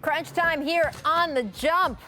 Crunch time here on The Jump.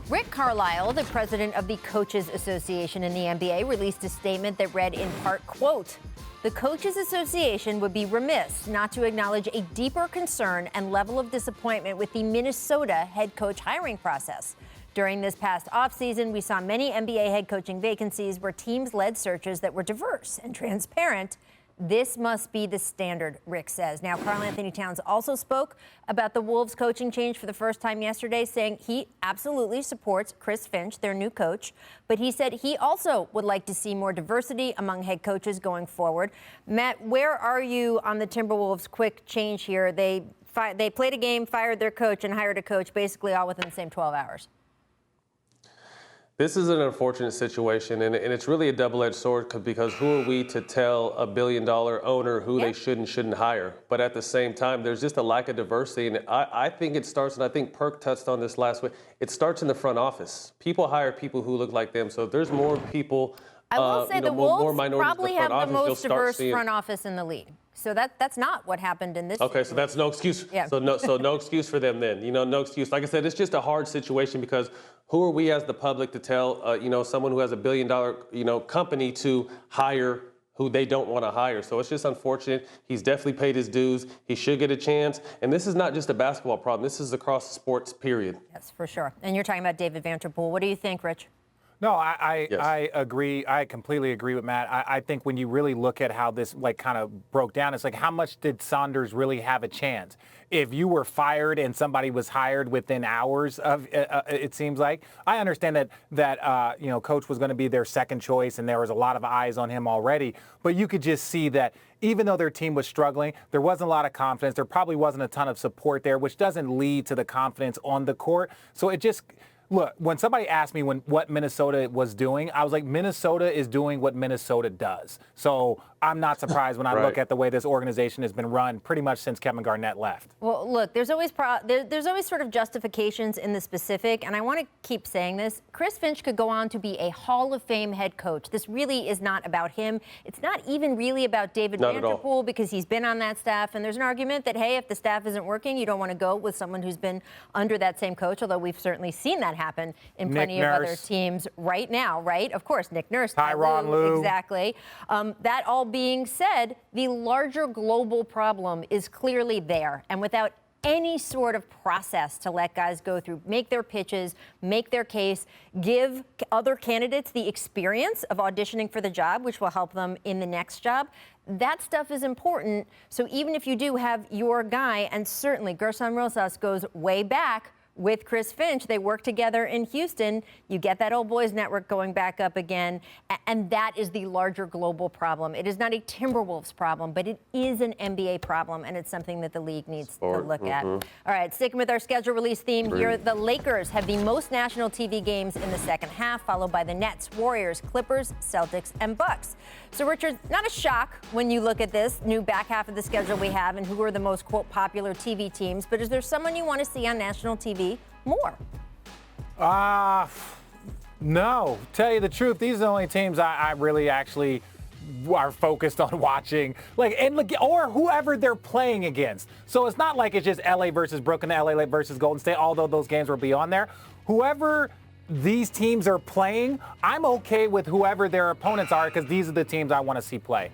Rick Carlisle, the president of the Coaches Association in the NBA, released a statement that read in part, quote, "The Coaches Association would be remiss not to acknowledge a deeper concern and level of disappointment with the Minnesota head coach hiring process. During this past offseason, we saw many NBA head coaching vacancies where teams led searches that were diverse and transparent. This must be the standard," Rick says. Now, Karl-Anthony Towns also spoke about the Wolves coaching change for the first time yesterday, saying he absolutely supports Chris Finch, their new coach. But he said he also would like to see more diversity among head coaches going forward. Matt, where are you on the Timberwolves' quick change here? They played a game, fired their coach, and hired a coach basically all within the same 12 hours. This is an unfortunate situation, and it's really a double-edged sword because who are we to tell a billion-dollar owner who they should and shouldn't hire? But at the same time, there's just a lack of diversity, and I think it starts, and I think Perk touched on this last week, it starts in the front office. People hire people who look like them, so if there's more people, I will say the Wolves probably have the most diverse seeing front office in the league. So that's not what happened in this. Okay, so that's no excuse. Yeah. So no excuse for them then. No excuse. Like I said, it's just a hard situation because who are we as the public to tell someone who has $1 billion company to hire who they don't want to hire? So it's just unfortunate. He's definitely paid his dues. He should get a chance. And this is not just a basketball problem. This is across sports, period. Yes, for sure. And you're talking about David Vanterpool. What do you think, Rich? No, I agree. I completely agree with Matt. I think when you really look at how this kind of broke down, it's like how much did Saunders really have a chance? If you were fired and somebody was hired within hours of it seems like. I understand that Coach was going to be their second choice and there was a lot of eyes on him already. But you could just see that even though their team was struggling, there wasn't a lot of confidence. There probably wasn't a ton of support there, which doesn't lead to the confidence on the court. So it just... Look, when somebody asked me what Minnesota was doing, I was like, Minnesota is doing what Minnesota does. So I'm not surprised when I look at the way this organization has been run pretty much since Kevin Garnett left. Well, look, there's always sort of justifications in the specific, and I want to keep saying this. Chris Finch could go on to be a Hall of Fame head coach. This really is not about him. It's not even really about David Vanterpool because he's been on that staff, and there's an argument that, hey, if the staff isn't working, you don't want to go with someone who's been under that same coach, although we've certainly seen that happen in plenty of other teams right now, right? Of course, Nick Nurse, Tyronn Lue. Exactly. That all being said, the larger global problem is clearly there. And without any sort of process to let guys go through, make their pitches, make their case, give other candidates the experience of auditioning for the job, which will help them in the next job. That stuff is important. So even if you do have your guy, and certainly Gerson Rosas goes way back with Chris Finch, they work together in Houston. You get that old boys network going back up again, and that is the larger global problem. It is not a Timberwolves problem, but it is an NBA problem, and it's something that the league needs to look at. All right, sticking with our schedule release theme here, the Lakers have the most national TV games in the second half, followed by the Nets, Warriors, Clippers, Celtics, and Bucks. So, Richard, not a shock when you look at this new back half of the schedule we have and who are the most, quote, popular TV teams, but is there someone you want to see on national TV more? No. Tell you the truth, these are the only teams I really actually are focused on watching, or whoever they're playing against. So it's not like it's just LA versus Brooklyn, LA versus Golden State, although those games will be on there. Whoever these teams are playing, I'm okay with whoever their opponents are because these are the teams I want to see play.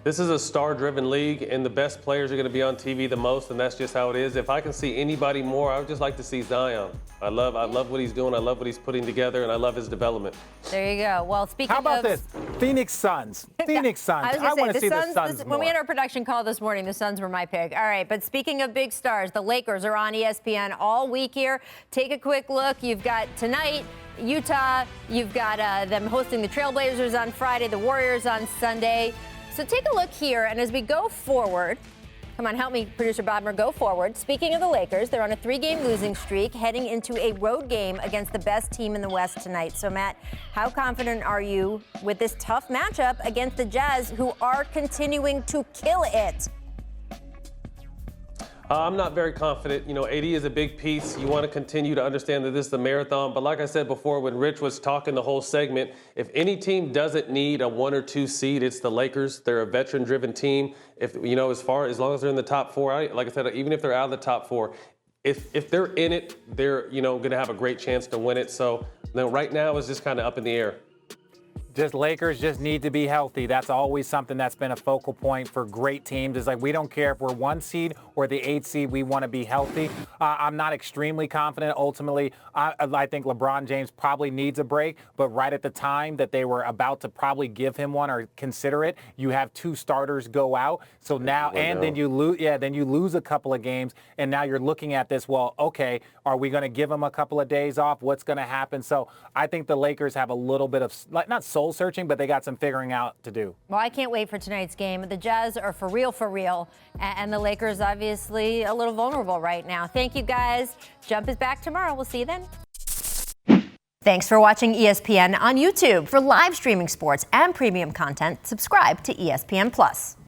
This is a star-driven league, and the best players are going to be on TV the most, and that's just how it is. If I can see anybody more, I would just like to see Zion. I love what he's doing. I love what he's putting together, and I love his development. There you go. Well, speaking of... How about this? Phoenix Suns. Phoenix Suns. I want to see the Suns more. When we had our production call this morning, the Suns were my pick. All right, but speaking of big stars, the Lakers are on ESPN all week here. Take a quick look. You've got tonight Utah. You've got them hosting the Trailblazers on Friday, the Warriors on Sunday. So take a look here, and as we go forward, come on, help me, producer Bodmer, go forward. Speaking of the Lakers, they're on a 3-game losing streak, heading into a road game against the best team in the West tonight. So, Matt, how confident are you with this tough matchup against the Jazz, who are continuing to kill it? I'm not very confident. AD is a big piece. You want to continue to understand that this is a marathon. But like I said before, when Rich was talking the whole segment, if any team doesn't need a 1 or 2 seed, it's the Lakers. They're a veteran-driven team. If as long as they're in the top 4, like I said, even if they're out of the top 4, if they're in it, they're going to have a great chance to win it. So right now it's just kind of up in the air. Lakers just need to be healthy. That's always something that's been a focal point for great teams. It's like we don't care if we're 1 seed or the 8 seed. We want to be healthy. I'm not extremely confident. Ultimately, I think LeBron James probably needs a break. But right at the time that they were about to probably give him one or consider it, you have 2 starters go out. So now, then you lose. Yeah, then you lose a couple of games, and now you're looking at this. Well, okay, are we going to give him a couple of days off? What's going to happen? So I think the Lakers have a little bit of not soul searching, but they got some figuring out to do. Well, I can't wait for tonight's game. The Jazz are for real, and the Lakers obviously a little vulnerable right now. Thank you, guys. Jump is back tomorrow. We'll see you then. Thanks for watching ESPN on YouTube. For live streaming sports and premium content, subscribe to ESPN+.